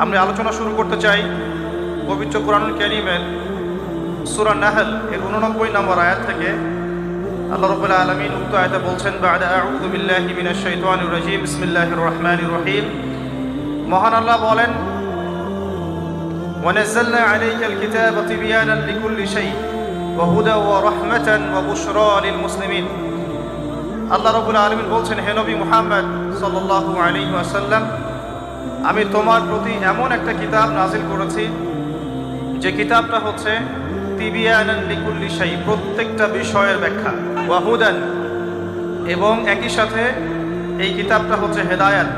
আমরা আলোচনা শুরু করতে চাই পবিত্র কুরআনুল কারীমের সূরা নাহল এর 89 নম্বর আয়াত থেকে। আল্লাহ রাব্বুল আলামিন উক্ত আয়াতে বলছেন, বা'দা আউযু বিল্লাহি মিনাশ শাইতানির রাজীম, বিসমিল্লাহির রহমানির রহিম। মহান আল্লাহ বলেন, ওয়া নাযালনা আলাইকাল কিতাবা তিবয়ানান লিকুল্লি শাই ওয়া হুদা ওয়া রাহমাতান ওয়া বুশরা লিল মুসলিমিন। আল্লাহ রাব্বুল আলামিন বলছেন, হে নবী মুহাম্মদ সাল্লাল্লাহু আলাইহি ওয়াসাল্লাম, আমি তোমার প্রতি এমন একটা কিতাব নাজিল করেছি যে কিতাবটা হচ্ছে তিবিয়ানান লিকুল্লি শাই, প্রত্যেকটা বিষয়ের ব্যাখ্যা, ওয়া হুদান, এবং একই সাথে এই কিতাবটা হচ্ছে হেদায়াত,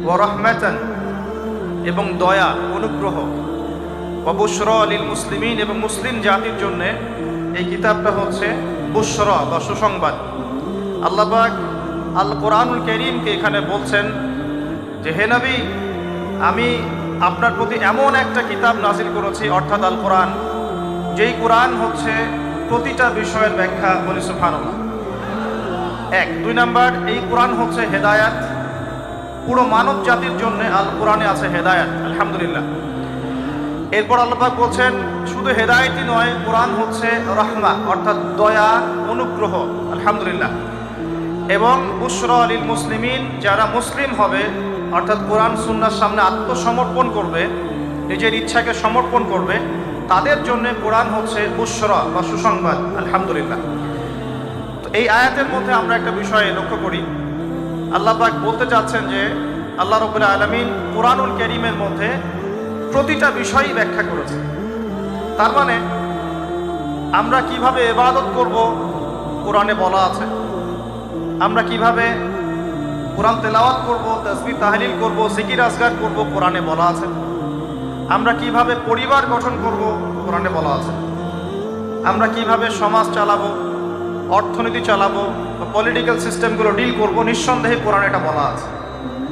ওয়া রাহমাতান, এবং দয়া অনুগ্রহ, ওয়া বুশরা লিল মুসলিমিন, এবং মুসলিম জাতির জন্য এই কিতাবটা হচ্ছে বুশরা বা সুসংবাদ। আল্লাহ পাক আল কোরআনুল কারীমকে এখানে বলছেন যে, হে নবী, আমি আপনার প্রতি এমন একটা কিতাব নাজিল করেছি, অর্থাৎ আল কোরআন, যেই কোরআন হচ্ছে প্রতিটা বিষয়ের ব্যাখ্যা। বলি সুবহানাল্লাহ। 1 2 নাম্বার, এই কোরআন হচ্ছে হেদায়াত, পুরো মানব জাতির জন্য আল কোরআনে আছে হেদায়াত, আলহামদুলিল্লাহ। এরপর আল্লাহ পাক বলছেন, শুধু হেদায়েতই নয়, কোরআন হচ্ছে রাহমা, অর্থাৎ দয়া, অনুগ্রহ, আলহামদুলিল্লাহ। এবং বুশরা লিল মুসলিমিন, যারা মুসলিম হবে, অর্থাৎ কোরআন সুন্নাহর সামনে আত্মসমর্পণ করবে, নিজের ইচ্ছাকে সমর্পণ করবে, তাদের জন্য কোরআন হচ্ছে বুশরা বা সুসংবাদ, আলহামদুলিল্লাহ। তো এই আয়াতের মধ্যে আমরা একটা বিষয় লক্ষ্য করি। আল্লাহ পাক বলতে চাচ্ছেন যে আল্লাহ রাব্বুল আলামিন কোরআনুল কারীমের মধ্যে প্রতিটা বিষয়ই ব্যাখ্যা করেছে। তার মানে আমরা কিভাবে ইবাদত করব কোরআনে বলা আছে, আমরা কিভাবে কোরআন তেলাওয়াত করব, তাসবিহ তাহলিল করব, জিকির আজকার করব, কোরআনে বলা আছে। আমরা কিভাবে পরিবার গঠন করব, কোরআনে বলা আছে। আমরা কিভাবে সমাজ চালাবো, অর্থনীতি চালাবো, পলিটিক্যাল সিস্টেমগুলো ডিল করব, নিঃসন্দেহে কোরআনে এটা বলা আছে।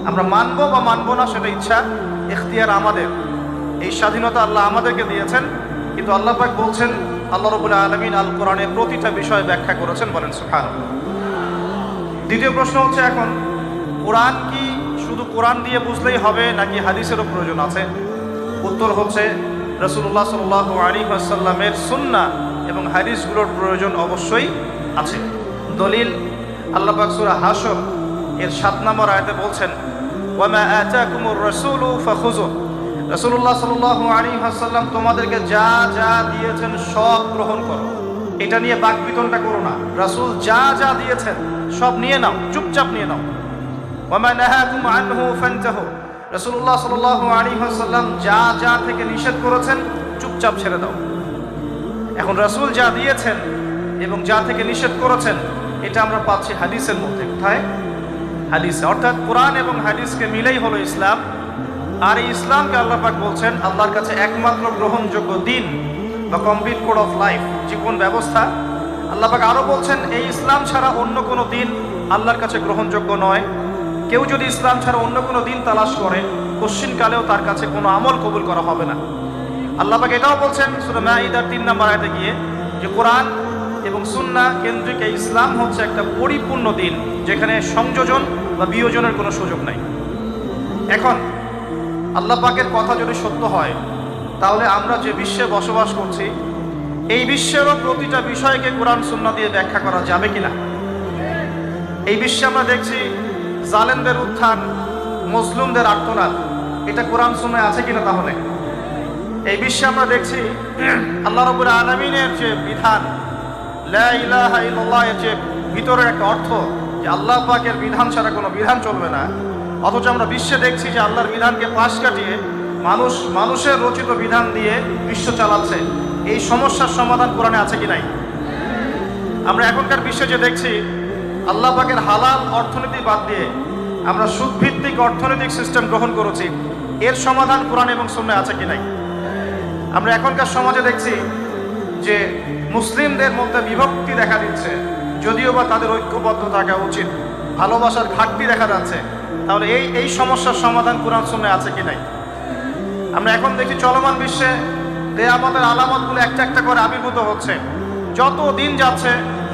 আমরা মানবো বা মানবো না সেটা ইচ্ছা, ইখতিয়ার আমাদের। এই স্বাধীনতা আল্লাহ আমাদেরকে দিয়েছেন, কিন্তু আল্লাহ পাক বলছেন, আল্লাহ রাব্বুল আলামিন আল কোরআনে প্রতিটা বিষয় ব্যাখ্যা করেছেন। বলেন সুবহানাল্লাহ। দ্বিতীয় প্রশ্ন হচ্ছে, এখন কোরআন কি শুধু কোরআন দিয়ে বুঝলেই হবে নাকি হাদিসেরও প্রয়োজন আছে? উত্তর হচ্ছে, রাসূলুল্লাহ সাল্লাল্লাহু আলাইহি ওয়াসাল্লামের সুন্নাহ এবং হাদিসগুলোর প্রয়োজন অবশ্যই আছে। দলিল, আল্লাহ পাক সূরা হাশর এর 7 নম্বর আয়াতে বলছেন, ওয়া মা আতাকুমুর রাসূলু ফাখুযুহু। রাসূলুল্লাহ সাল্লাল্লাহু আলাইহি ওয়াসাল্লাম তোমাদেরকে যা যা দিয়েছেন সব গ্রহণ করো, এটা নিয়ে বাকবিতণ্ডা করো না। রাসূল যা যা দিয়েছেন সব নিয়ে নাও, চুপচাপ নিয়ে নাও। ওয়া মা নাহাকুম আনহু ফান্তাহু। রাসূলুল্লাহ সাল্লাল্লাহু আলাইহি ওয়াসাল্লাম যা যা থেকে নিষেধ করেছেন চুপচাপ ছেড়ে দাও। এখন রাসূল যা দিয়েছেন এবং যা থেকে নিষেধ করেছেন এটা আমরা পাচ্ছি হাদিসের মধ্যে। কোথায়? হাদিসে, অর্থাৎ কোরআন এবং হাদিসকে মিলেই হলো ইসলাম। আর এই ইসলামকে আল্লাহ পাক বলছেন আল্লাহর কাছে একমাত্র গ্রহণযোগ্য দিন বা কমপ্লিট কোড অফ লাইফ, জীবন ব্যবস্থা। আল্লাহ পাক আরও বলছেন, এই ইসলাম ছাড়া অন্য কোনো দিন আল্লাহর কাছে গ্রহণযোগ্য নয়। কেউ যদি ইসলাম ছাড়া অন্য কোনো দিন তালাশ করে, কশ্চিনকালেও তার কাছে কোনো আমল কবুল করা হবে না। আল্লাহ পাক এটাও বলছেন সূরা মাঈদার 3 নম্বর আয়াতে গিয়ে, যে কোরআন এবং সুন্নাহ কেন্দ্রিক এই ইসলাম হচ্ছে একটা পরিপূর্ণ দিন, যেখানে সংযোজন বা বিয়োজনের কোনো সুযোগ নাই। এখন আল্লাহ পাকের কথা যদি সত্য হয়, তাহলে আমরা যে বিশ্বে বসবাস করছি, এই বিশ্বেরও প্রতিটা বিষয়কে কোরআন সুন্নাহ দিয়ে ব্যাখ্যা করা যাবে কিনা? এই বিশ্বে আমরা দেখছি জালেমদের উত্থান, মজলুমদের আর্তনাদ, এটা কোরআন সুন্নাহে আছে কিনা? তাহলে এই বিশ্বে আমরা দেখছি আল্লাহ রাব্বুল আলামিনের যে বিধান, লা ইলাহা ইল্লাল্লাহ এর যে ভিতরের একটা অর্থ, যে আল্লাহ পাকের বিধান ছাড়া কোনো বিধান চলবে না, অথচ আমরা বিশ্বে দেখছি যে আল্লাহর বিধানকে পাশ কাটিয়ে মানুষের রচিত বিধান দিয়ে বিশ্ব চালাচ্ছে। এই সমস্যার সমাধান কোরআনে আছে কি নাই? আমরা এখনকার বিশ্বে যে দেখছি, আল্লাহ পাকের হালাল অর্থনীতি বাদ দিয়ে আমরা সুদভিত্তিক অর্থনৈতিক সিস্টেম গ্রহণ করেছি, এর সমাধান কোরআন এবং সুন্নাহে আছে কি নাই? আমরা এখনকার সমাজে দেখছি যে মুসলিমদের মধ্যে বিভক্তি দেখা দিচ্ছে, যদিও বা তাদের ঐক্যবদ্ধ থাকা উচিত, ভালোবাসার ঘাটতি দেখা যাচ্ছে। তাহলে এই সমস্যার সমাধান কোরআন সুন্নাহে আছে কি নাই? আমরা এখন দেখি চলমান বিশ্বে কিয়ামতের আলামতগুলো একটা একটা করে আবির্ভূত হচ্ছে। যত দিন যাচ্ছে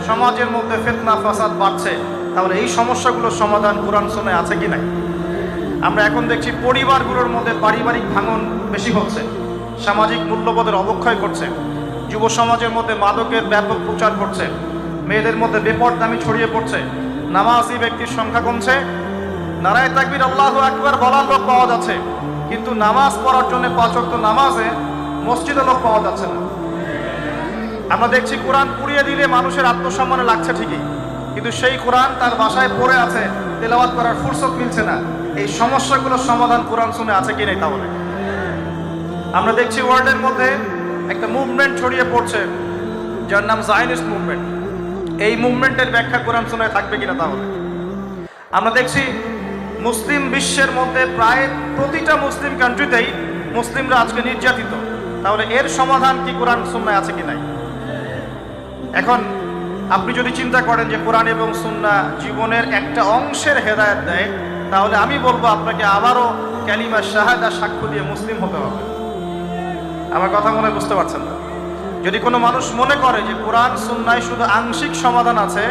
সমাজের মধ্যে ফিতনা ফাসাদ বাড়ছে। তাহলে এই সমস্যাগুলোর সমাধান কোরআন সুন্নাহে আছে কি নাই? আমরা এখন দেখছি পরিবারগুলোর মধ্যে পারিবারিক ভাঙন বেশি হচ্ছে, সামাজিক মূল্যবোধের অবক্ষয় করছে, যুব সমাজের মধ্যে মাদকের ব্যাপক প্রচার করছে, মেয়েদের মধ্যে বেপরদামি ছড়িয়ে পড়ছে, নামাজি ব্যক্তির সংখ্যা কমছে, নারায়ে তাকবীর আল্লাহু আকবার বলার লোক পাওয়া যাচ্ছে, কিন্তু নামাজ পড়ার জন্য 5 ওয়াক্ত নামাজে মসজিদে লোক পাওয়া যাচ্ছে না। আমরা দেখছি কোরআন পুড়িয়ে দিলে মানুষের আত্মসম্মানে লাগছে ঠিকই, কিন্তু সেই কোরআন তার বাসায় পড়ে আছে, তেলাওয়াত করার ফুরসত মিলছে না। এই সমস্যাগুলোর সমাধান কোরআন শুনে আছে কি নেই তাহলে? আমরা দেখছি ওয়ার্ল্ডের মধ্যে একটা মুভমেন্ট ছড়িয়ে পড়ছে যার নাম জায়নিস্ট মুভমেন্ট। এই মুভমেন্টের ব্যাখ্যা কোরআন শুনে থাকবে কিনা তাহলে? আমরা দেখছি মুসলিম বিশ্বের মধ্যে প্রায় প্রতিটা মুসলিম কান্ট্রিতেই মুসলিমরা আজকে নির্যাতিত, তাহলে এর সমাধান কি কোরআন সুন্নায় আছে কি নাই? এখন আপনি যদি চিন্তা করেন যে কোরআন এবং সুন্নাহ জীবনের একটা অংশের হেদায়েত দেয়, তাহলে আমি বলবো আপনাকে আবারও কালিমা শাহাদা সাক্ষ্য দিয়ে মুসলিম হতে হবে। আমার কথা মনে বুঝতে পারছেন না? যদি কোনো মানুষ মনে করে যে কোরআন সুন্নায় শুধু আংশিক সমাধান আছে,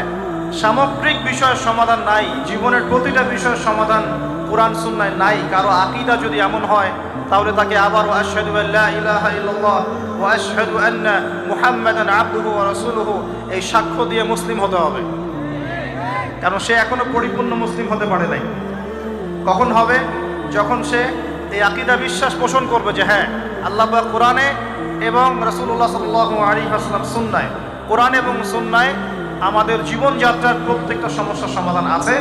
সামগ্রিক বিষয়ের সমাধান নাই, জীবনের প্রতিটা বিষয়ের সমাধান কোরআন সুন্নায় নাই, কারো আকীদা যদি এমন হয়, তাহলে তাকে আবার আশহাদু আল্লা ইলাহা ইল্লাল্লাহ ওয়া আশহাদু আন্না মুহাম্মাদান আবদুহু ওয়া রাসূলুহু এই সাক্ষ্য দিয়ে মুসলিম হতে হবে। কারণ সে এখনো পরিপূর্ণ মুসলিম হতে পারে নাই। কখন হবে? যখন সে এই আকীদা বিশ্বাস পোষণ করবে যে হ্যাঁ, আল্লাহ পাক কোরআনে এবং রাসূলুল্লাহ সাল্লাল্লাহু আলাইহি ওয়াসাল্লাম সুন্নায়, কোরআন এবং সুন্নায় আমাদের জীবনযাত্রার প্রত্যেকটা সমস্যার সমাধান আছে,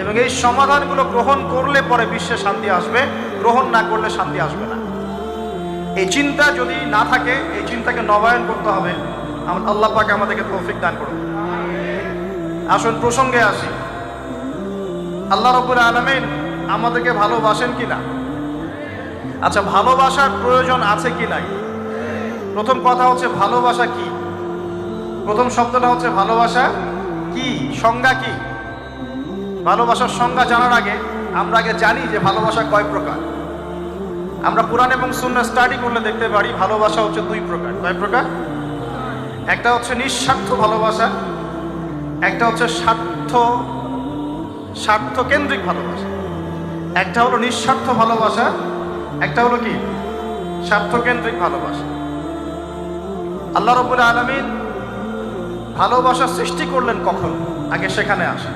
এবং এই সমাধানগুলো গ্রহণ করলে পরে বিশ্বে শান্তি আসবে, গ্রহণ না করলে শান্তি আসবে না। এই চিন্তা যদি না থাকে, এই চিন্তাকে নবায়ন করতে হবে। আল্লাহ পাক আমাদেরকে তৌফিক দান করুন। আসুন প্রসঙ্গে আসি। আল্লাহ রাব্বুল আলামিন আমাদেরকে ভালোবাসেন কিনা? আচ্ছা, ভালোবাসার প্রয়োজন আছে কি নাই? প্রথম কথা হচ্ছে ভালোবাসা কি? প্রথম শব্দটা হচ্ছে ভালোবাসা কি, সংজ্ঞা কি? ভালোবাসার সংজ্ঞা জানার আগে আমরা আগে জানি যে ভালোবাসা কয় প্রকার। আমরা কোরআন এবং সুন্নাহ স্টাডি করলে দেখতে পারি ভালোবাসা হচ্ছে 2 প্রকার। কয় প্রকার? একটা হচ্ছে নিঃস্বার্থ ভালোবাসা, একটা হচ্ছে স্বার্থ কেন্দ্রিক ভালোবাসা। একটা হলো নিঃস্বার্থ ভালোবাসা, একটা হলো কি স্বার্থকেন্দ্রিক ভালোবাসা। আল্লাহ রাব্বুল আলামিন ভালোবাসা সৃষ্টি করলেন কখন? আগে সেখানে আসে।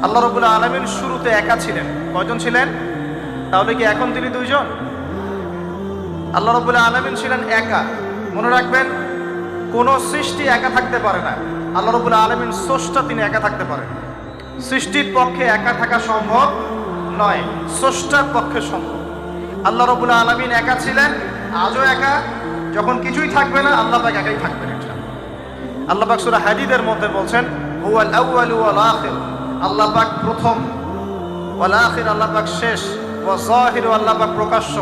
আল্লাহ রাব্বুল আলামিন শুরুতে একা ছিলেন। কয়জন ছিলেন? তাহলে কি এখন তিনি 2 জন? আল্লাহ রাব্বুল আলামিন ছিলেন একা। মনে রাখবেন, কোন সৃষ্টি একা থাকতে পারে না। আল্লাহ রাব্বুল আলামিন স্রষ্টা, তিনি একা থাকতে পারেন। সৃষ্টির পক্ষে একা থাকা সম্ভব নয়, স্রষ্টার পক্ষে সম্ভব। আল্লাহ রাব্বুল আলামিন একা ছিলেন, আজও একা। যখন কিছুই থাকবে না, আল্লাহ পাক একাই থাকবেন। আল্লাহ পাক সূরা হাদীদের মধ্যে বলছেন হুয়াল আউয়ালু ওয়াল আখির, আল্লাহ পাক প্রথম, ওয়াল আখির আল্লাহ পাক শেষ, ওয়া যাহিরু আল্লাহ পাক প্রকাশ্য,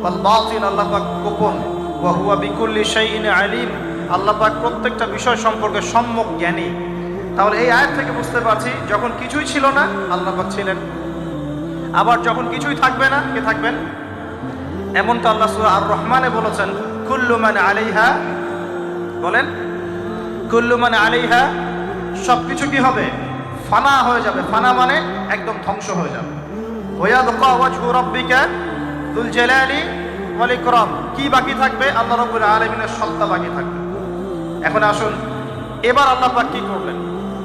ওয়াল বাতিন আল্লাহ পাক গোপন, ওয়া হুয়া বিকুল্লি শাইইন আলিম আল্লাহ পাক প্রত্যেকটা বিষয় সম্পর্কে সম্যক জ্ঞানী। তাহলে এই আয়াত থেকে বুঝতে পারছি যখন কিছুই ছিল না আল্লাহ পাক ছিলেন, আবার যখন কিছুই থাকবে না কে থাকবেন? এমনটা আল্লাহ সূরা আর রহমানে বলেছেন কুল্লু মান আলাইহা, বলেন কুল্লু মান আলাইহা, সবকিছু কি হবে? ফানা হয়ে যাবে। ফানা মানে একদম ধ্বংস হয়ে যাবে। ওয়ায়াবকা ওয়াজহু রাব্বিকা যুল জালালি ওয়াল ইকরাম, কি বাকি থাকবে? আল্লাহ রাব্বুল আলামিনের সত্তা বাকি থাকবে। এখন আসুন, এবার আল্লাহ পাক কি করলেন?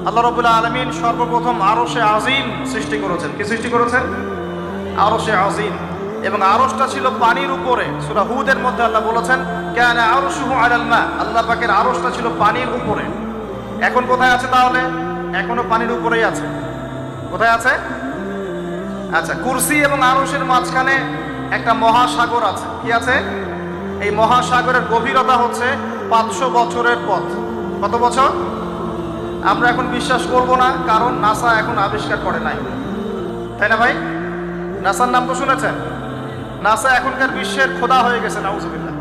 আল্লাহ রাব্বুল আলামিন সর্বপ্রথম আরশে আজিম সৃষ্টি করেছেন। কি সৃষ্টি করেছেন? আরশে আজিম। এবং আরশটা ছিল পানির উপরে। সূরা হুদের মধ্যে আল্লাহ বলেছেন কানা আরশুহু আলাল মা, আল্লাহ পাকের আরশটা ছিল পানির উপরে। এখন কোথায় আছে তাহলে? এখনো পানির উপরেই আছে। কোথায় আছে? আচ্ছা, কুরসি এবং আরশের মাঝখানে একটা মহাসাগর আছে। কি আছে? এই মহাসাগরের গভীরতা হচ্ছে 500 বছরের পথ। কত বছর? আমরা এখন বিশ্বাস করব না, কারণ নাসা এখন আবিষ্কার করে নাই, তাই না ভাই? নাসার নাম তো শুনেছেন? নাসা এখনকার বিশ্বের খোদা হয়ে গেছে, নাউজুবিল্লাহ।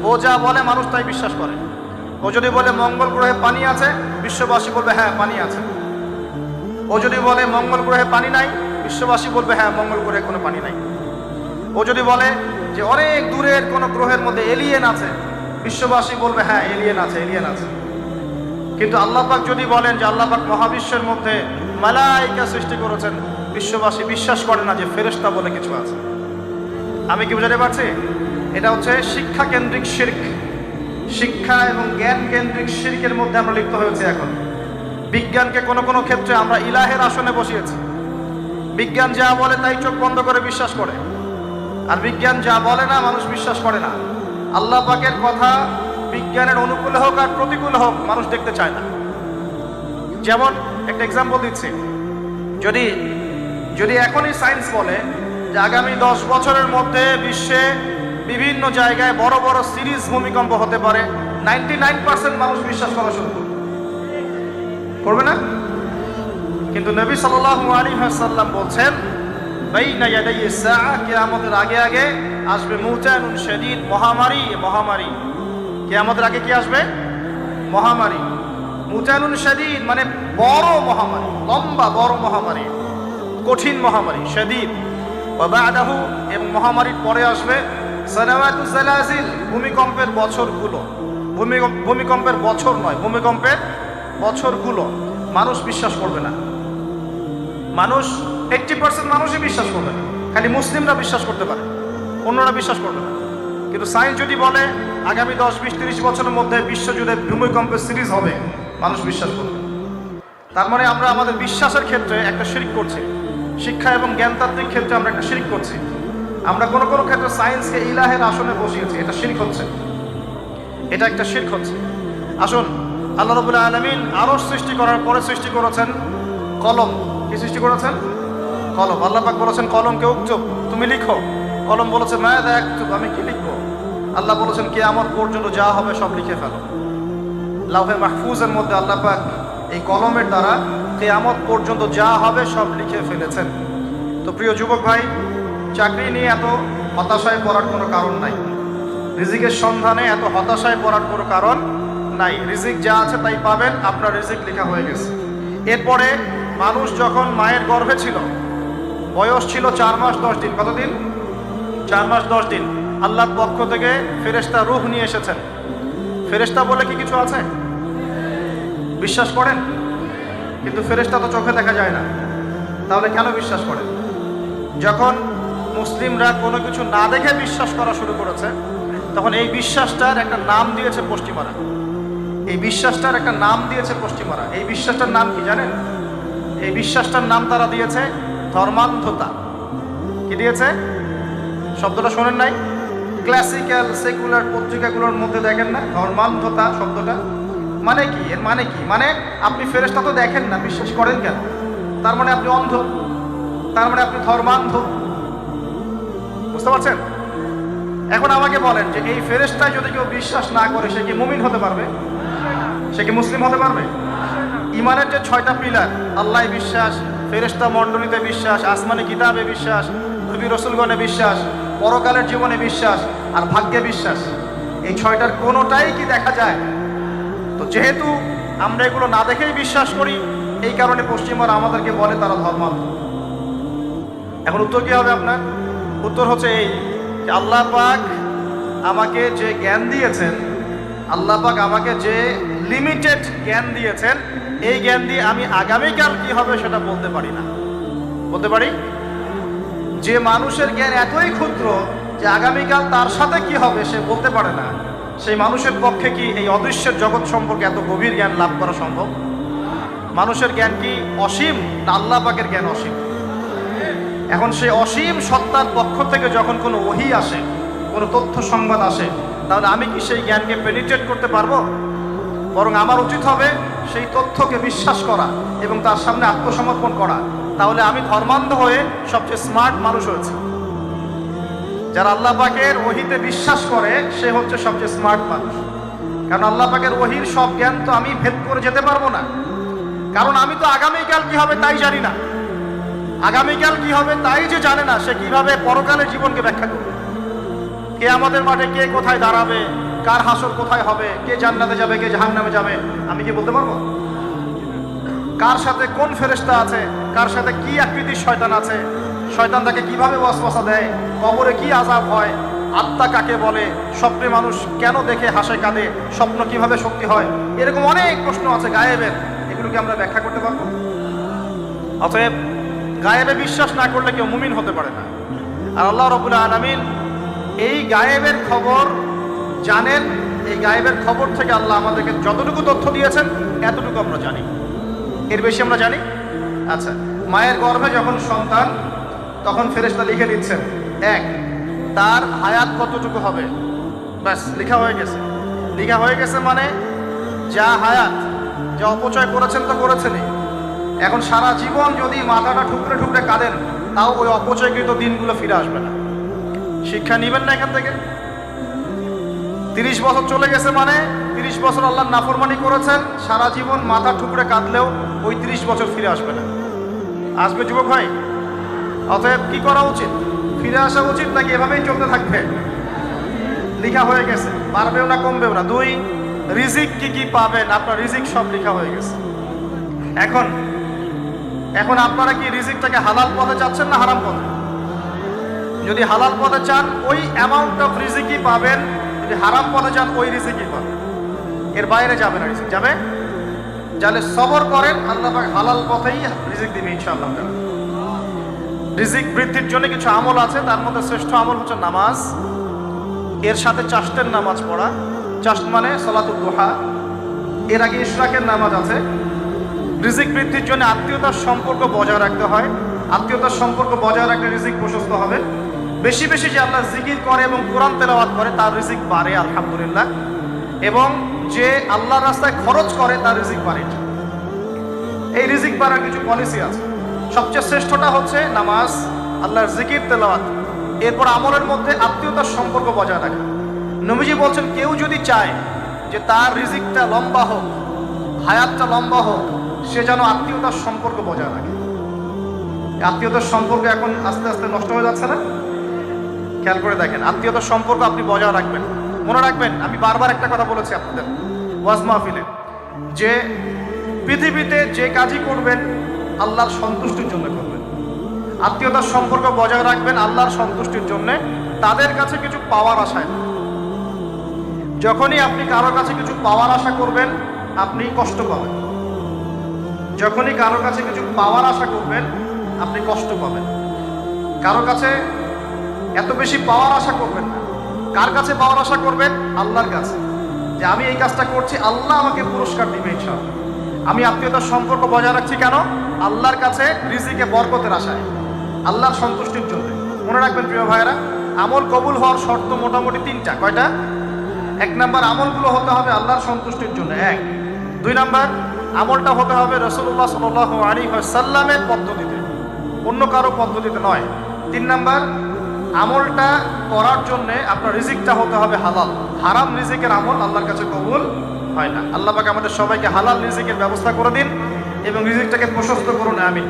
ও যা বলে মানুষ তাই বিশ্বাস করে। ও যদি বলে মঙ্গল গ্রহে পানি আছে, বিশ্ববাসী বলবে হ্যাঁ পানি আছে। ও যদি বলে মঙ্গল গ্রহে পানি নাই, বিশ্ববাসী বলবে হ্যাঁ মঙ্গল গ্রহে কোনো পানি নাই। ও যদি বলে যে অনেক দূরের কোনো গ্রহের মধ্যে এলিয়েন আছে, বিশ্ববাসী বলবে হ্যাঁ এলিয়েন আছে, এলিয়েন আছে। কিন্তু আল্লাহ পাক যদি বলেন যে আল্লাহ পাক মহাবিশ্বের মধ্যে মালাইকা সৃষ্টি করেছেন, বিশ্ববাসী বিশ্বাস করে না যে ফেরেশতা বলে কিছু আছে। আমি কি বুঝাতে পারছি? এটা হচ্ছে শিক্ষা কেন্দ্রিক শিরক, শিক্ষা এবং জ্ঞান কেন্দ্রিক শিরকের মধ্যে আমরা লিপ্ত হয়েছে। এখন বিজ্ঞানকে কোনো কোনো ক্ষেত্রে আমরা ইলাহের আসনে বসিয়েছি। বিজ্ঞান যা বলে তাই চোখ বন্ধ করে বিশ্বাস করে, আর বিজ্ঞান যা বলে না মানুষ বিশ্বাস করে না। আল্লাহ পাকের কথা বিজ্ঞানের অনুকূলে হোক আর প্রতিকূলে হোক মানুষ দেখতে চায় না। যেমন একটা এক্সাম্পল দিচ্ছি, যদি যদি এখনই সায়েন্স বলে যে আগামী 10 বছরের মধ্যে বিশ্বে বিভিন্ন জায়গায় বড় বড় সিরিজ ভূমিকম্প হতে পারে, 99% মানুষ বিশ্বাস করা শুরু করবে না? কিন্তু নবী সাল্লাল্লাহু আলাইহি ওয়াসাল্লাম বলছেন বাইনা ইয়াদাই সাআ, কিয়ামতের আগে আগে আসবে মুতানুন শাদীদ, মহামারী। কিয়ামতের আগে কি আসবে? মহামারী। মুতানুন শাদীদ মানে বড় মহামারী, লম্বা বড় মহামারী, কঠিন মহামারী, শাদীদ। ওয়া বা'দাহু, এবং মহামারীর পরে আসবে সানাওয়াতুজ জালাজিল, ভূমিকম্পের বছরগুলো। ভূমিকম্পের বছর নয়, ভূমিকম্পের বছরগুলো। মানুষ বিশ্বাস করবে না। মানুষ 80% মানুষই বিশ্বাস করবে না, খালি মুসলিমরা বিশ্বাস করতে পারে, অন্যরা বিশ্বাস করবে না। কিন্তু সায়েন্স যদি বলে আগামী 10, 20, 30 বছরের মধ্যে বিশ্বজুড়ে ভূমিকম্পের সিরিজ হবে, মানুষ বিশ্বাস করবে। তার মানে আমরা আমাদের বিশ্বাসের ক্ষেত্রে একটা শিরক করছি, শিক্ষা এবং জ্ঞানতাত্ত্বিক ক্ষেত্রে আমরা একটা শিরক করছি। আমরা কোনো কোনো ক্ষেত্রে সায়েন্সকে ইলাহের আসনে বসিয়েছি, এটা শিরক হচ্ছে, এটা একটা শিরক হচ্ছে। আসুন, আল্লাহ রাব্বুল আলামিন আরশ সৃষ্টি করার পরে সৃষ্টি করেছেন কলম। কি সৃষ্টি করেছেন? কলম। আল্লাহ পাক বলেছেন কলমকে উকতুব, তুমি লিখো। কলম বলেছে মাযা আকতুব, আমি কি লিখবো? আল্লাহ বলেছেন কিয়ামত পর্যন্ত যা হবে সব লিখে ফেলো। লাউহে মাহফুজের মধ্যে আল্লাহ পাক এই কলমের দ্বারা কিয়ামত পর্যন্ত যা হবে সব লিখে ফেলেছেন। তো প্রিয় যুবক ভাই, চাকরি নিয়ে এত হতাশায় পড়ার কোনো কারণ নাই, রিজিকের সন্ধানে এত হতাশায় পড়ার কোনো কারণ নাই। রিজিক যা আছে তাই পাবেন, আপনার রিজিক লেখা হয়ে গেছে। এরপরে মানুষ যখন মায়ের গর্ভে ছিল, বয়স ছিল 4 মাস 10 দিন। কতদিন? 4 মাস 10 দিন। আল্লাহর পক্ষ থেকে ফেরেশতা রূহ নিয়ে এসেছেন। ফেরেশতা বলে কি কিছু আছে? বিশ্বাস করেন? কিন্তু ফেরেশতা তো চোখে দেখা যায় না, তাহলে কেন বিশ্বাস করেন? যখন মুসলিমরা কোনো কিছু না দেখে বিশ্বাস করা শুরু করেছে, তখন এই বিশ্বাসটার একটা নাম দিয়েছে পশ্চিমারা। এই বিশ্বাসটার একটা নাম দিয়েছে পশ্চিমারা। এই বিশ্বাসটার নাম কি জানেন? এই বিশ্বাসটার নাম তারা দিয়েছে ধর্মান্ধতা। কি দিয়েছে? শব্দটা শোনেন নাই? ক্লাসিক্যাল সেকুলার পত্রিকাগুলোর মধ্যে দেখেন না ধর্মান্ধতা শব্দটা? মানে কি? এর মানে কি? মানে আপনি ফেরেশতা তো দেখেন না, বিশ্বাস করেন কেন? তার মানে আপনি অন্ধ, তার মানে আপনি ধর্মান্ধ। বুঝতে পারছেন? এখন আমাকে বলেন যে এই ফেরেশতায় যদি কেউ বিশ্বাস না করে, সে কি মুমিন হতে পারবে? সে কি মুসলিম হতে পারবে? ইমানের যে 6টা পিলার, আল্লাহ বিশ্বাস, ফেরেশতা মণ্ডলীতে বিশ্বাস, আসমানি কিতাবে বিশ্বাস, নবী রাসূলগণে বিশ্বাস, পরকালের জীবনে বিশ্বাস আর ভাগ্যে বিশ্বাস, এই 6টার কোনোটাই কি দেখা যায়? তো যেহেতু আমরা এগুলো না দেখেই বিশ্বাস করি, এই কারণে পশ্চিমারা আমাদেরকে বলে তারা ধর্মান্ধ। এখন উত্তর কি হবে আপনার? উত্তর হচ্ছে এই যে আল্লাহ পাক আমাকে যে জ্ঞান দিয়েছেন, আল্লাহ পাক আমাকে যে লিমিটেড জ্ঞান দিয়েছেন, এই জ্ঞান দিয়ে আমি আগামীকাল কি হবে সেটা বলতে পারি না। বলতে পারি? যে মানুষের জ্ঞান এতই ক্ষুদ্র যে আগামীকাল তার সাথে কি হবে সে বলতে পারে না, সেই মানুষের পক্ষে কি এই অদৃশ্যের জগৎ সম্পর্কে এত গভীর জ্ঞান লাভ করা সম্ভব? মানুষের জ্ঞান কি অসীম না আল্লাহ পাকের জ্ঞান অসীম? এখন সেই অসীম সত্তার পক্ষ থেকে যখন কোনো ওহী আসে, কোনো তথ্য সংবাদ আসে, তাহলে আমি কি সেই জ্ঞানকে পেনিট্রেট করতে পারবো? বরং আমার উচিত হবে সেই তথ্যকে বিশ্বাস করা এবং তার সামনে আত্মসমর্পণ করা। তাহলে আমি ধর্মান্ধ হয়ে সবচেয়ে স্মার্ট মানুষ হয়েছি। যারা আল্লাহ পাকের ওহীতে বিশ্বাস করে সে হচ্ছে সবচেয়ে স্মার্ট মানুষ। কারণ আল্লাহ পাকের ওহীর সব জ্ঞান তো আমি ভেদ করে যেতে পারবো না, কারণ আমি তো আগামীকাল কি হবে তাই জানি না। আগামীকাল কি হবে তাই যে জানে না, সে কিভাবে পরকালের জীবনকে ব্যাখ্যা করবে? কে আমাদের মাঠে কে কোথায় দাঁড়াবে, কার হাসর কোথায় হবে, কে জান্নাতে যাবে কে জাহান্নামে যাবে, আমি কি বলতে পারবো? কার সাথে কোন ফেরেশতা আছে, কার সাথে কি আকৃতির শয়তান আছে, শয়তান তাকে কিভাবে ওয়াসওয়াসা দেয়, কবরে কি আযাব হয়, আত্মা কাকে বলে, স্বপ্নে মানুষ কেন দেখে হাসে কাঁদে, স্বপ্ন কিভাবে সত্যি হয়, এরকম অনেক প্রশ্ন আছে গায়েবের। এগুলোকে আমরা ব্যাখ্যা করতে পারবো? অতএব গায়েবে বিশ্বাস না করলে কেউ মুমিন হতে পারে না। আর আল্লাহ রাব্বুল আলামিন এই গায়েবের খবর জানেন। এই গায়েবের খবর থেকে আল্লাহ আমাদেরকে যতটুকু তথ্য দিয়েছেন এতটুকু আমরা জানি, এর বেশি আমরা জানি। আচ্ছা, মায়ের গর্ভে যখন সন্তান, তখন ফেরেশতা লিখে দিচ্ছেন এক, তার হায়াত কতটুকু হবে, ব্যাস লেখা হয়ে গেছে। লেখা হয়ে গেছে মানে যা হায়াত, যা অপচয় করেছেন তো করেছেনই। এখন সারা জীবন যদি মাথাটা ঠুকরে ঠুকরে কাঁদেন, তাও ওই অপচয়কৃত দিনগুলো ফিরে আসবে না। শিক্ষা নেবেন না এখান থেকে? 30 বছর চলে গেছে মানে 30 বছর আল্লাহর নাফরমানি করেছেন, সারা জীবন মাথা ঠুকরে কাঁদলেও ওই 30 বছর ফিরে আসবে না। আসবে যুবক ভাই? অতএব কি করা উচিত? ফিরে আসা উচিত নাকি এভাবেই চলতে থাকবে? লেখা হয়ে গেছে, বাড়বেও না কমবেও না। 2, রিজিক কি কি পাবেন, আপনার রিজিক সব লেখা হয়ে গেছে। এখন আপনারা কি রিজিকটাকে হালাল পথে চাচ্ছেন না হারাম পথে? যদি হালাল পথে চান ওই অ্যামাউন্ট অফ রিজিকই পাবেন, যদি হারাম পথে চান ওই রিজিকই পাবেন, এর বাইরে যাবে না রিজিক। যাবে যাহলে সবর করেন, আল্লাহ পাক হালাল পথেই রিজিক দিবে ইনশাআল্লাহ। রিজিক বৃদ্ধির জন্য কিছু আমল আছে, তার মধ্যে শ্রেষ্ঠ আমল হচ্ছে নামাজ। এর সাথে চাষতের নামাজ পড়া। চাষত মানে সালাতুদ দুহা। এর আগে ইশরাকের নামাজ আছে। রিজিক বৃদ্ধির জন্য আত্মীয়তার সম্পর্ক বজায় রাখতে হয়। আত্মীয়তার সম্পর্ক বজায় রাখলে রিজিক প্রশস্ত হবে। বেশি বেশি যে আল্লাহ জিকির করে এবং কোরআন তেলাওয়াত করে তার রিজিক বাড়ে আলহামদুলিল্লাহ। এবং যে আল্লাহর রাস্তায় খরচ করে তার রিজিক বাড়ে। এই রিজিক বাড়ার কিছু পলিসি আছে। সবচেয়ে শ্রেষ্ঠটা হচ্ছে নামাজ, আল্লাহর জিকির তেলাওয়াত। এরপর আমলের মধ্যে আত্মীয়তার সম্পর্ক বজায় রাখা। নবীজি বলছেন, কেউ যদি চায় যে তার রিজিকটা লম্বা হোক, হায়াতটা লম্বা হোক, সে যেন আত্মীয়তার সম্পর্ক বজায় রাখে। আত্মীয়তার সম্পর্ক এখন আস্তে আস্তে নষ্ট হয়ে যাচ্ছে না? খেয়াল করে দেখেন, আত্মীয়তার সম্পর্ক আপনি বজায় রাখবেন। মনে রাখবেন, আমি বারবার একটা কথা বলেছি আপনাদের ওয়াজ মাহফিলে, যে পৃথিবীতে যে কাজই করবেন আল্লাহর সন্তুষ্টির জন্য করবেন। আত্মীয়তার সম্পর্ক বজায় রাখবেন আল্লাহর সন্তুষ্টির জন্য, তাদের কাছে কিছু পাওয়ার আশায় না। যখনই আপনি কারো কাছে কিছু পাওয়ার আশা করবেন আপনি কষ্ট পাবেন। যখনই কারো কাছে কিছু পাওয়ার আশা করবেন আপনি কষ্ট পাবেন। কারো কাছে এত বেশি পাওয়ার আশা করবেন না। কার কাছে পাওয়ার আশা করবেন? আল্লাহর কাছে, যে আমি এই কাজটা করছি, আল্লাহ আমাকে পুরস্কার দিবে ইনশাআল্লাহ। আমি আত্মীয়তার সম্পর্ক বজায় রাখছি কেন? আল্লাহর কাছে রিজিকে বরকতের আশায়, আল্লাহর সন্তুষ্টির জন্য। মনে রাখবেন প্রিয় ভাইয়েরা, আমল কবুল হওয়ার শর্ত মোটামুটি 3টা। কয়টা? 1 নাম্বার, আমলগুলো হতে হবে আল্লাহর সন্তুষ্টির জন্য। 1। 2 নাম্বার, আমলটা হতে হবে রাসূলুল্লাহ সাল্লাল্লাহু আলাইহি ওয়াসাল্লামের পদ্ধতিতে, অন্য কারো পদ্ধতিতে নয়। 3 নাম্বার, আমলটা করার জন্যে আপনার রিজিকটা হতে হবে হালাল। হারাম রিজিকের আমল আল্লাহর কাছে কবুল হয় না। আল্লাহ পাক আমাদের সবাইকে হালাল রিজিকের ব্যবস্থা করে দিন এবং রিজিকটাকে প্রশস্ত করুন, আমিন।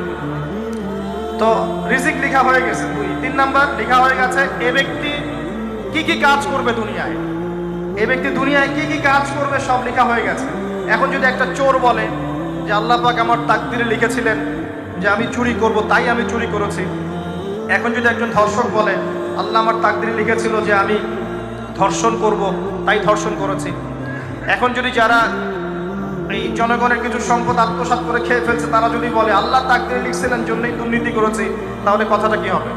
তো রিজিক লেখা হয়ে গেছে। 2। 3 নাম্বার, লেখা হয়ে গেছে এ ব্যক্তি কি কি কাজ করবে দুনিয়ায়। এ ব্যক্তি দুনিয়ায় কি কি কাজ করবে সব লেখা হয়ে গেছে। এখন যদি একটা চোর বলে যে আল্লাহ পাক আমার তাকদিরে লিখেছিলেন যে আমি চুরি করব, তাই আমি চুরি করেছি। এখন যদি একজন ধর্ষক বলে আল্লাহ আমার তাকদিরে লিখেছিল যে আমি ধর্ষণ করব, তাই ধর্ষণ করেছি। এখন যদি যারা এই জনগণের কিছু সম্পদ আত্মসাৎ করে খেয়ে ফেলছে তারা যদি বলে আল্লাহ তাকদিরে লিখছিলেন জন্যই দুর্নীতি করেছি, তাহলে কথাটা কি হবে?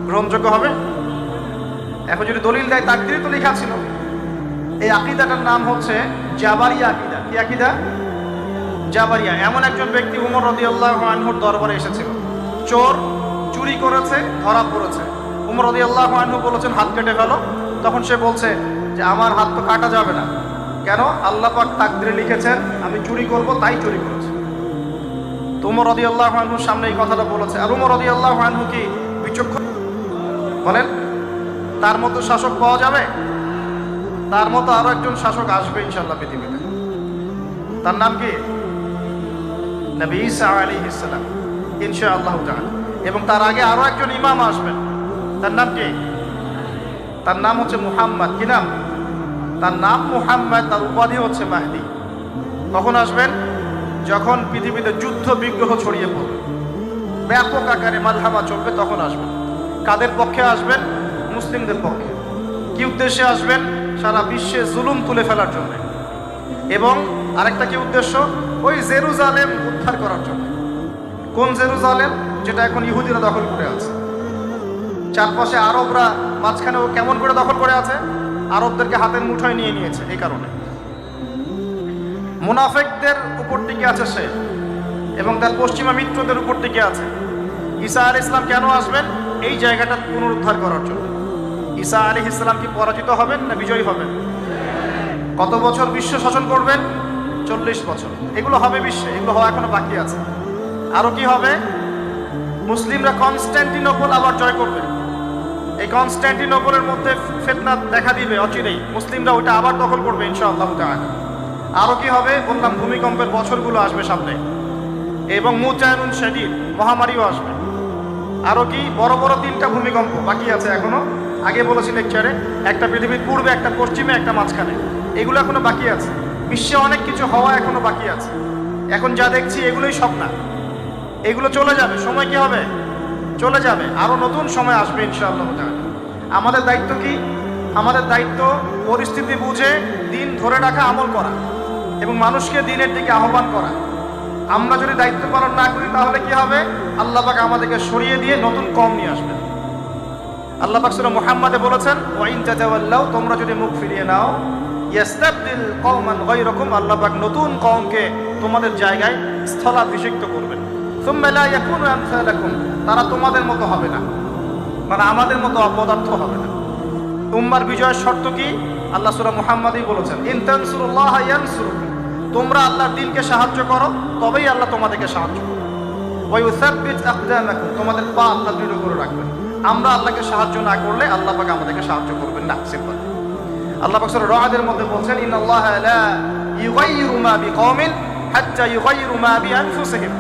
গ্রহণযোগ্য হবে? এখন যদি দলিল দেয় তাকদিরে তো লেখা ছিল। এই আকীদাটার নাম হচ্ছে জাবারিয়া আকীদা। কি আকীদা? জাবারিয়া। এমন একজন ব্যক্তি উমর রাদিয়াল্লাহু আনহুর দরবারে এসেছিল। চোর চুরি করেছে, ধরা পড়েছে। উমর রাদিয়াল্লাহু আনহু বলেছেন হাত কেটে ফেলো। তখন সে বলছে যে আমার হাত তো কাটা যাবে না। কেন? আল্লাহ পাক তাকদিরে লিখেছেন আমি চুরি করব, তাই চুরি করেছি। তো উমর রাদিয়াল্লাহু আনহুর সামনে এই কথাটা বলেছে। আর উমর রাদিয়াল্লাহু আনহু কি বিচক্ষণ? বলেন, তার মতো শাসক পাওয়া যাবে? তার মতো আরো একজন শাসক আসবে ইনশাআল্লাহ পৃথিবীতে। তার নাম কি? নবী ঈসা আলাইহিস সালাম ইনশাআল্লাহ তাআলা। এবং তার আগে আরো একজন ইমাম আসবেন। তার নাম কি? তার নাম হচ্ছে মুহাম্মদ। কি নাম? তার নাম মুহাম্মদ, তার উপাধি হচ্ছে মাহদি। কখন আসবেন? যখন পৃথিবীতে যুদ্ধ বিগ্রহ ছড়িয়ে পড়বে, ব্যাপক আকারে মালহামা চলবে, তখন আসবেন। কাদের পক্ষে আসবেন? মুসলিমদের পক্ষে। কি উদ্দেশ্যে আসবেন? সারা বিশ্বে জুলুম তুলে ফেলার জন্য। এবং আরেকটা কি উদ্দেশ্য? ওই জেরুজালেম উদ্ধার করার জন্য। কোন জেরুজালেম? যেটা এখন ইহুদিরা দখল করে আছে। চারপাশে আরবরা, মাঝখানে ও কেমন করে দখল করে আছে? আরবদেরকে হাতের মুঠোয় নিয়ে নিয়েছে। এই কারণে মুনাফিকদের উপর টিকে আছে সে, এবং তার পশ্চিমা মিত্রদের উপর টিকে আছে। ঈসা আলাইহিস সালাম কেন আসবেন? এই জায়গাটা পুনরুদ্ধার করার জন্য। ঈসা আলাইহিস সালাম কি পরাজিত হবেন না বিজয়ী হবেন? কত বছর বিশ্ব শাসন করবেন? 40 বছর। এগুলো হবে বিশ্বে, এগুলো হওয়া এখনো বাকি আছে। আরো কি হবে? মুসলিমরা কনস্ট্যান্টিনোপল আবার জয় করবে। এই কনস্ট্যান্টিনোপলের মধ্যে ফিতনা দেখা দিবে অচিরেই, মুসলিমরা ওইটা আবার দখল করবে ইনশাআল্লাহ তাআলা। আরো কি হবে? বললাম ভূমিকম্পের বছরগুলো আসবে সামনে, এবং মুজাহিদুন শাদীদ, মহামারীও আসবে। আরো কি? বড় বড় 3টা ভূমিকম্প বাকি আছে এখনো। আগে বলেছি লেকচারে, একটা পৃথিবীর পূর্বে, একটা পশ্চিমে, একটা মাঝখানে। এগুলো এখনো বাকি আছে। বিশ্বে অনেক কিছু হওয়া এখনো বাকি আছে। এখন যা দেখছি এগুলোই সব না, এগুলো চলে যাবে। সময় কি হবে? চলে যাবে। আরো নতুন সময় আসবে ইনশাআল্লাহ তাআলা। আমাদের দায়িত্ব কি? আমাদের দায়িত্ব পরিস্থিতি বুঝে দিন ধরে রাখা, আমল করা, এবং মানুষকে দিনের দিকে আহ্বান করা। আমরা যদি দায়িত্ব পালন না করি তাহলে কি হবে? আল্লাহ পাক আমাদেরকে সরিয়ে দিয়ে নতুন কওম নিয়ে আসবেন। আল্লাহ পাক সূরা মুহাম্মাদে বলেছেন, ওয়া ইন তাতাওয়াল্লাউ, তোমরা যদি মুখ ফিরিয়ে নাও, ইয়াস্তাবদিল কওমান গায়রাকুম, আল্লাহ পাক নতুন কওমকে তোমাদের জায়গায় স্থলাভিষিক্ত করবেন। সুম্মা লা ইয়াকুনু আমসালাকুম, তারা তোমাদের মতো হবে না, মানে আমাদের মতো অপদার্থ হবে না। উম্মার বিজয়ের শর্ত কি? আল্লাহ সূরা মুহাম্মাদেই বলেছেন, ইন তানসুরুল্লাহা ইয়ানসুরুকুম, তোমরা আল্লাহর দ্বীনকে সাহায্য করো, তবেই আল্লাহ তোমাদেরকে সাহায্য করবে। ওয়া ইউসাব্বিত আকদামাকুম, তোমাদের পা আল্লাহ দৃঢ় করে রাখবেন। আমরা আল্লাহকে সাহায্য না করলে আল্লাহ পাক আমাদেরকে সাহায্য করবেন না। সিম্পল। আল্লাহ পাক সূরা রা'দের মধ্যে বলছেন, ইন্নাল্লাহা লা ইউগাইয়িরু মা বিকওমিন হাত্তা ইউগাইয়িরু মা বিআনফুসিহিম,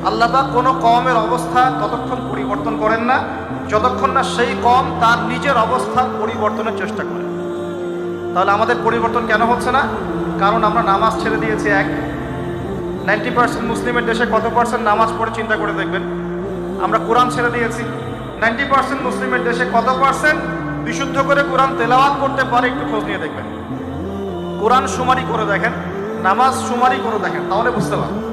আল্লাহ পাক কোনো কওমের অবস্থা ততক্ষণ পরিবর্তন করেন না যতক্ষণ না সেই কওম তার নিজের অবস্থার পরিবর্তনের চেষ্টা করে। তাহলে আমাদের পরিবর্তন কেন হচ্ছে না? কারণ আমরা নামাজ ছেড়ে দিয়েছি। 90% মুসলিমের দেশে কত পার্সেন্ট নামাজ পড়ে চিন্তা করে দেখবেন। আমরা কোরআন ছেড়ে দিয়েছি। 90% মুসলিমের দেশে কত পার্সেন্ট বিশুদ্ধ করে কোরআন তেলাওয়াত করতে পারে? একটু খোঁজ নিয়ে দেখবেন। কোরআন শুমারি করে দেখেন, নামাজ শুমারি করে দেখেন, তাহলে বুঝতে পারবেন।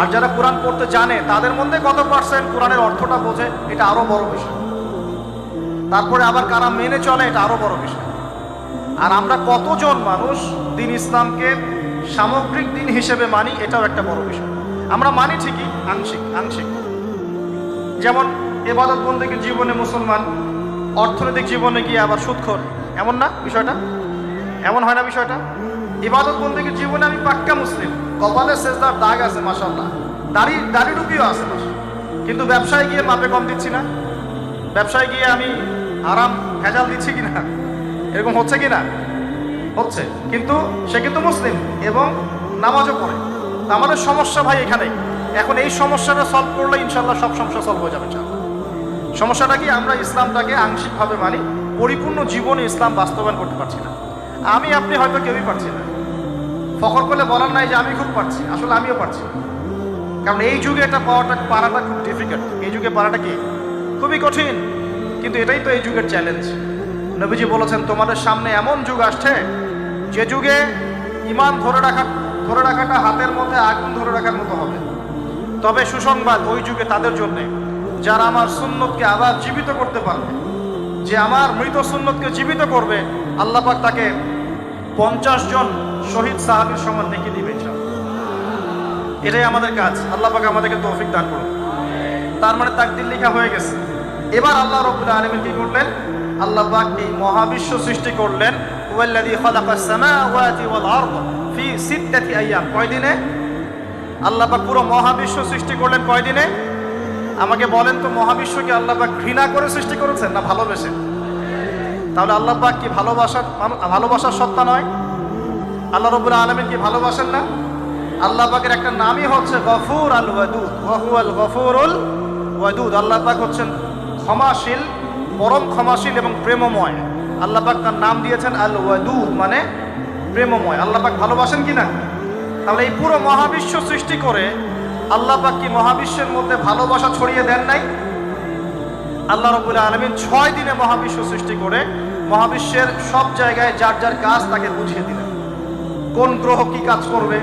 আর যারা কোরআন পড়তে জানে তাদের মধ্যে কত পার্সেন্ট কোরআনের অর্থটা বোঝে? এটা আরো বড় বিষয়। তারপরে আবার কারা মেনে চলে? এটা আরো বড় বিষয়। আর আমরা কতজন মানুষ দিন ইসলামকে সামগ্রিক দিন হিসেবে মানি? এটাও একটা বড় বিষয়। আমরা মানি ঠিকই, আংশিক আংশিক। যেমন ইবাদত বন্দেগীর জীবনে মুসলমান, অর্থনৈতিক জীবনে গিয়ে আবার সুদখোর, এমন না বিষয়টা? এমন হয় না বিষয়টা? ইবাদত বন্দেগীর জীবনে আমি পাক্কা মুসলিম, কপালে সেজদার দাগ আছে মাশাআল্লাহ, দাড়ি টুপিও আছে মাশাআল্লাহ, কিন্তু ব্যবসায় গিয়ে মাপে কম দিচ্ছি না? ব্যবসায় গিয়ে আমি আরাম ভেজাল দিচ্ছি কিনা? এরকম হচ্ছে কিনা? হচ্ছে। কিন্তু সে কিন্তু মুসলিম এবং নামাজও পড়ে। আমাদের সমস্যা ভাই এখানেই। এখন এই সমস্যাটা সলভ করলে ইনশাল্লাহ সব সমস্যা সলভ হয়ে যাবে। সমস্যাটা কি? আমরা ইসলামটাকে আংশিকভাবে মানি, পরিপূর্ণ জীবনে ইসলাম বাস্তবায়ন করতে পারছি না। আমি আপনি হয়তো কেউই পারছি না। ফখর করলে বলার নাই যে আমি খুব পারছি, আসলে আমিও পারছি। কারণ এই যুগে এটা পারাটা খুব ডিফিকাল্ট। এই যুগে পারাটা কি? খুবই কঠিন। কিন্তু এটাই তো এই যুগের চ্যালেঞ্জ। নবীজি বলেছেন, তোমাদের সামনে এমন যুগ আসছে যে যুগে ঈমান ধরে রাখাটা হাতের মধ্যে আগুন ধরে রাখার মতো হবে। তবে সুসংবাদ ওই যুগে তাদের জন্যে যারা আমার সুন্নতকে আবার জীবিত করতে পারবে। যে আমার মৃত সুন্নতকে জীবিত করবে, আল্লাহ পাক তাকে 50 জন শহীদ সাহাবীর সমান নেকি দিবে ইনশাআল্লাহ। এটাই আমাদের কাজ। আল্লাহ পাক আমাদেরকে তৌফিক দান করুন। তার মানে তাকদীর লেখা হয়ে গেছে। এবার আল্লাহ রাব্বুল আলামিন কি করলেন? আল্লাহ পাক এই মহাবিশ্ব সৃষ্টি করলেন। ওয়াল্লাযী খালাকাস সামাওয়াতি ওয়াল আরদ ফি 6 আইয়াম। কয় দিনে? আল্লাহ পাক পুরো মহাবিশ্ব সৃষ্টি করলেন কয় দিনে? আমাকে বলেন তো, মহাবিশ্বকে আল্লাহ পাক ঘৃণা করে সৃষ্টি করেছেন না ভালোবেসে? তাহলে আল্লাহ পাক কি ভালোবাসার সত্তা নয়? আল্লাহ রাব্বুল আলামিন কি ভালোবাসেন না? আল্লাহ পাকের একটা নামই হচ্ছে গফুর আল ওয়াদুদ, ওয়া হুয়াল গফুরুল ওয়াদুদ। আল্লাহ পাক হচ্ছেন ক্ষমাশীল, পরম ক্ষমাশীল এবং প্রেমময়। আল্লাহ পাক তার নাম দিয়েছেন আল ওয়াদুদ, মানে প্রেমময়। আল্লাহ পাক ভালোবাসেন কি না? তাহলে এই পুরো মহাবিশ্ব সৃষ্টি করে আল্লাহ পাক কি মহাবিশ্বের মধ্যে ভালোবাসা ছড়িয়ে দেন নাই? আল্লাহ রাব্বুল আলামিন 6 দিনে মহাবিশ্ব সৃষ্টি করে মহাবিশ্বের সব জায়গায় যার যার কাজ তাকে বুঝিয়ে দিলেন। কোন গ্রহ কি কাজ করবে,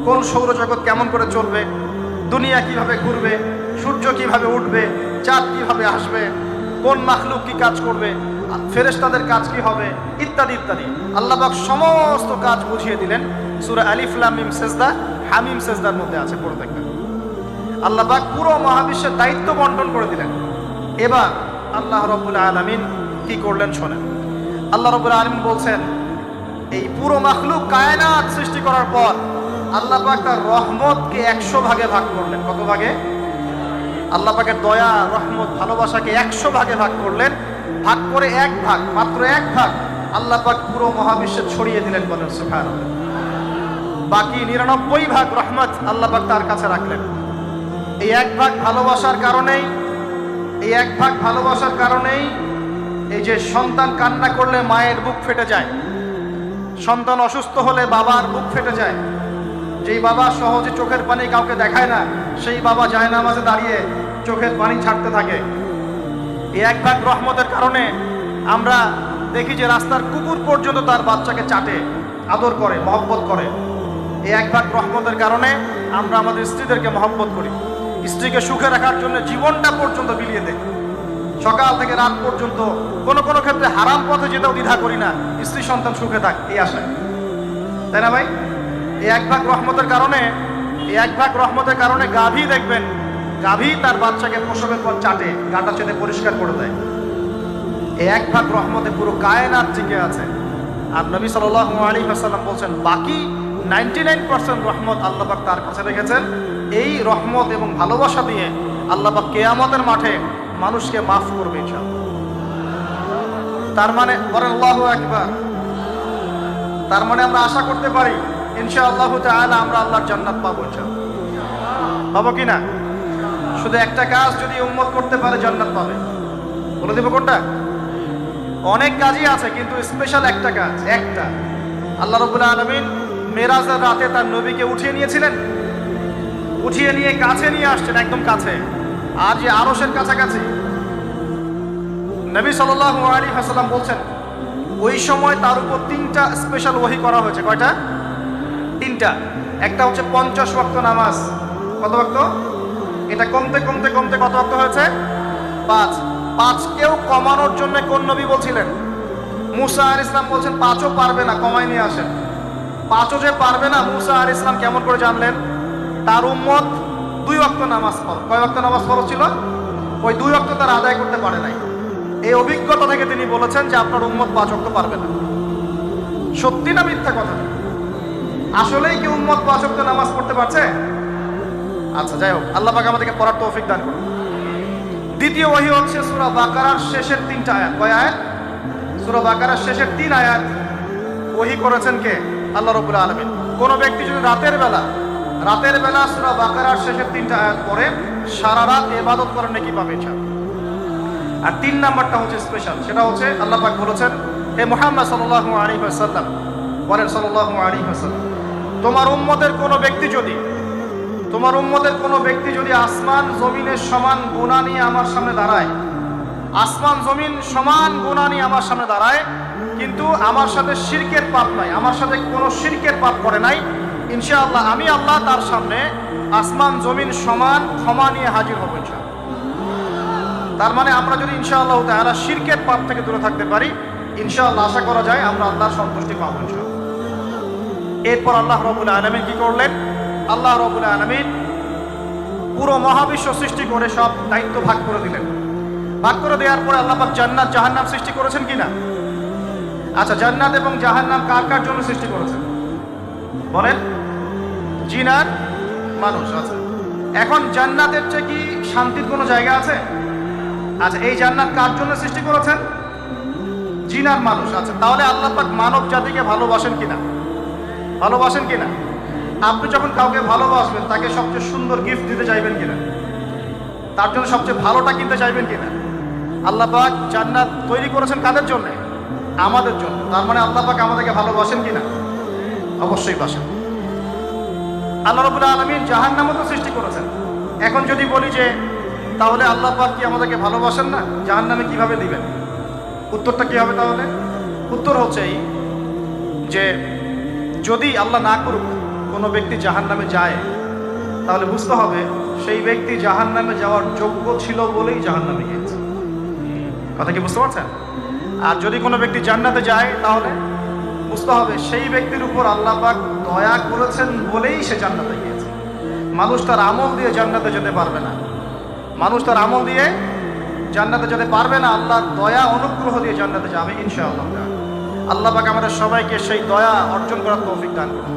কোন সৌরজগৎ কেমন করে চলবে, দুনিয়া কিভাবে ঘুরবে, সূর্য কিভাবে উঠবে, চাঁদ কিভাবে আসবে, কোন মাখলুক কি কাজ করবে, ফেরেশতাদের কাজ কি হবে, ইত্যাদি ইত্যাদি আল্লাহ পাক সমস্ত কাজ বুঝিয়ে দিলেন। সূরা আলিফ লাম মিম সেজদা, হামিম সেজদার মধ্যে আছে, পড়ে দেখবেন। আল্লাহ পাক পুরো মহাবিশ্বের দায়িত্ব বন্টন করে দিলেন। এবার আল্লাহ রাব্বুল আলামিন কি করলেন শোনেন। আল্লাহ রাব্বুল আলামিন বলছেন, এই পুরো মাখলুক কায়নাত সৃষ্টি করার পর আল্লাহ পাক তার রহমতকে 100 ভাগে ভাগ করলেন। কত ভাগে? আল্লাহ পাকের দয়া, রহমত, ভালোবাসাকে 100 ভাগে ভাগ করলেন। ভাগ করে এক ভাগ, মাত্র এক ভাগ আল্লাহ পাক পুরো মহাবিশ্বে ছড়িয়ে দিলেন, বলেন সুবহানাল্লাহ। বাকি 99 ভাগ রহমত আল্লাহ পাক তার কাছে রাখলেন। এই এক ভাগ ভালোবাসার কারণেই, এই এক ভাগ ভালোবাসার কারণেই এই যে সন্তান কান্না করলে মায়ের বুক ফেটে যায়, সন্তান অসুস্থ হলে বাবার বুক ফেটে যায়, যেই বাবা সহজে চোখের পানি কাউকে দেখায় না, সেই বাবা জায়নামাজে দাঁড়িয়ে চোখের পানি ছাড়তে থাকে। এই এক ভাগ রহমতের কারণে আমরা দেখি যে রাস্তার কুকুর পর্যন্ত তার বাচ্চাকে চাটে, আদর করে, মহব্বত করে। এই এক ভাগ রহমতের কারণে আমরা আমাদের স্ত্রীদেরকে মহব্বত করি, স্ত্রীকে সুখে রাখার জন্য জীবনটা পর্যন্ত বিলিয়ে দেয়। সকাল থেকে রাত পর্যন্ত কোনো কোনো ক্ষেত্রে হারাম পথে যেতেও দ্বিধা করি না, স্ত্রী সন্তান সুখে থাক এই আশায়, তাই না ভাই? এই এক ভাগ রহমতের কারণে, এই এক ভাগ রহমতের কারণে গাভী দেখবেন, গাভী তার বাচ্চাকে প্রসবের পর চাটে, গাটা চেটে পরিষ্কার করে দেয়। এই এক ভাগ রহমতে পুরো কায়নাত টিকে আছে। আর নবী সাল্লাল্লাহু আলাইহি ওয়াসাল্লাম বলছেন, বাকি 99% রহমত আল্লাহ পাক তার কাছে রেখেছেন। এই রহমত এবং ভালোবাসা দিয়ে আল্লাহ পাক কিয়ামতের মাঠে মানুষকে মাফ করবে ইনশাআল্লাহ। তার মানে বলেন আল্লাহু আকবার। তার মানে আমরা আশা করতে পারি ইনশাআল্লাহ তাআলা আমরা আল্লাহর জান্নাত পাবো ইনশাআল্লাহ। পাবো কিনা? শুধু একটা কাজ যদি উম্মত করতে পারে জান্নাত পাবে। বলে দেব কোনটা? অনেক কাজই আছে, কিন্তু স্পেশাল একটা কাজ, একটা। আল্লাহ রাব্বুল আলামিন মেরাজের রাতে তার নবীকে উঠিয়ে নিয়েছিলেন, উঠিয়ে নিয়ে কাছে নিয়ে আসছেন, একদম কাছে, আর যে আরশের কাছাকাছি। নবী সাল্লাল্লাহু আলাইহি ওয়াসাল্লাম বলছেন, ওই সময় তার উপর 3টা স্পেশাল ওহী করা হয়েছে। কয়টা? 3টা। একটা হচ্ছে 50 ওয়াক্ত নামাজ। কত ওয়াক্ত? এটা কমতে কমতে কমতে কত ওয়াক্ত হয়েছে? 5। 5কেও কমানোর জন্য কোন নবী বলছিলেন? মুসা আলাইহিস সালাম বলছেন 5ও পারবে না, কমাই নিয়ে আসেন। 5ও যে পারবে না, মুসা আলাইহিস সালাম কেমন করে জানলেন? তার উম্মত 2 ওয়াক্ত নামাজ পড়ে। কয় ওয়াক্ত নামাজ ফরজ ছিল? ওই 2 ওয়াক্ত তার আদায় করতে পারে নাই। এই অভিজ্ঞতা থেকে তিনি বলেছেন যে আপনার উম্মত 5 ওয়াক্ত পারবে না। সত্যি না মিথ্যা কথা? আসলেই কি উম্মত 5 ওয়াক্ত নামাজ পড়তে পারছে? আচ্ছা, যাই হোক, আল্লাহ পাক আমাদেরকে পড়ার তৌফিক দান করুন। দ্বিতীয় ওহী হচ্ছে সূরা বাকারার শেষের 3টা আয়াত। কয় আয়াত? সূরা বাকারার শেষের 3 আয়াত ওহী করেছেন কে? আল্লাহ রাব্বুল আলামিন। কোন ব্যক্তি যদি রাতের বেলা সূরা বাকারার শেষের 3টা আয়াত পড়ে সারা রাত ইবাদত করে নেকি পাবে ইনশাআল্লাহ। আর 3 নাম্বারটা হচ্ছে স্পেশাল, সেটা হচ্ছে আল্লাহ পাক বলেছেন, হে মুহাম্মদ সাল্লাল্লাহু আলাইহি ওয়াসাল্লাম, বলেন সাল্লাল্লাহু আলাইহি ওয়াসাল্লাম, তোমার উম্মতের কোনো ব্যক্তি যদি আসমান জমিনের সমান গুনাহ নিয়ে আমার সামনে দাঁড়ায়, আসমান জমিন সমান গুনাহ নিয়ে আমার সামনে দাঁড়ায়, কিন্তু আমার সাথে শিরকের পাপ নাই, আমার সাথে কোনো শিরকের পাপ করে নাই, ইনশাআল্লাহ আমি আল্লাহ তার সামনে আসমান জমিন সমান ক্ষমা নিয়ে হাজির হব ইনশাআল্লাহ। তার মানে আমরা যদি ইনশাআল্লাহ তাআলা শিরকের পাপ থেকে দূরে থাকতে পারি, ইনশাআল্লাহ আশা করা যায় আমরা আল্লাহর সন্তুষ্টি পাবো ইনশাআল্লাহ। এরপর আল্লাহ রাব্বুল আলামিন কি করলেন? আল্লাহ রাব্বুল আলামিন পুরো মহাবিশ্ব সৃষ্টি করে সব দায়িত্ব ভাগ করে দিলেন। ভাগ করে দেওয়ার পরে আল্লাহ পাক জান্নাত জাহান্নাম সৃষ্টি করেছেন কিনা? আচ্ছা, জান্নাত এবং জাহান্নাম কার কার জন্য সৃষ্টি করেছেন বলেন? জিন আর মানুষ। আচ্ছা, এখন জান্নাতের চেয়ে কি শান্তির কোনো জায়গা আছে? আচ্ছা, এই জান্নাত কার জন্য সৃষ্টি করেছেন? জিন আর মানুষ। আচ্ছা, তাহলে আল্লাহ পাক মানব জাতিকে ভালোবাসেন কিনা? ভালোবাসেন কিনা? আপনি যখন কাউকে ভালোবাসবেন, তাকে সবচেয়ে সুন্দর গিফট দিতে চাইবেন কিনা? তার জন্য সবচেয়ে ভালোটা কিনতে চাইবেন কিনা? আল্লাহ পাক জান্নাত তৈরি করেছেন কাদের জন্য? আমাদের জন্য। তার মানে আল্লাহ পাক আমাদেরকে ভালোবাসেন কিনা? অবশ্যই বাসেন। আল্লাহ রাব্বুল আলামিন জাহান্নামও তো সৃষ্টি করেছেন। এখন যদি বলি যে তাহলে আল্লাহ পাক কি আমাদেরকে ভালোবাসেন না, জাহান্নামে কিভাবে দিবেন? উত্তরটা কি হবে তাহলে? উত্তর হচ্ছে এই যে যদি আল্লাহ না করুক কোনো ব্যক্তি জাহান্নামে যায়, তাহলে বুঝতে হবে সেই ব্যক্তি জাহান্নামে যাওয়ার যোগ্য ছিল বলেই জাহান্নামে গিয়েছে। কথা কি বুঝতে পারছেন? আর যদি কোনো ব্যক্তি জান্নাতে যায় তাহলে বুঝতে হবে সেই ব্যক্তির উপর আল্লাহ পাক দয়া করেছেন বলেই সে জান্নাতে গিয়েছে। মানুষ তার আমল দিয়ে জান্নাতে যেতে পারবে না, মানুষ তার আমল দিয়ে জান্নাতে যেতে পারবে না, আল্লাহর দয়া অনুগ্রহ দিয়ে জান্নাতে যাবে ইনশাআল্লাহ। আল্লাহ পাক আমাদের সবাইকে সেই দয়া অর্জন করার তৌফিক দান করুন।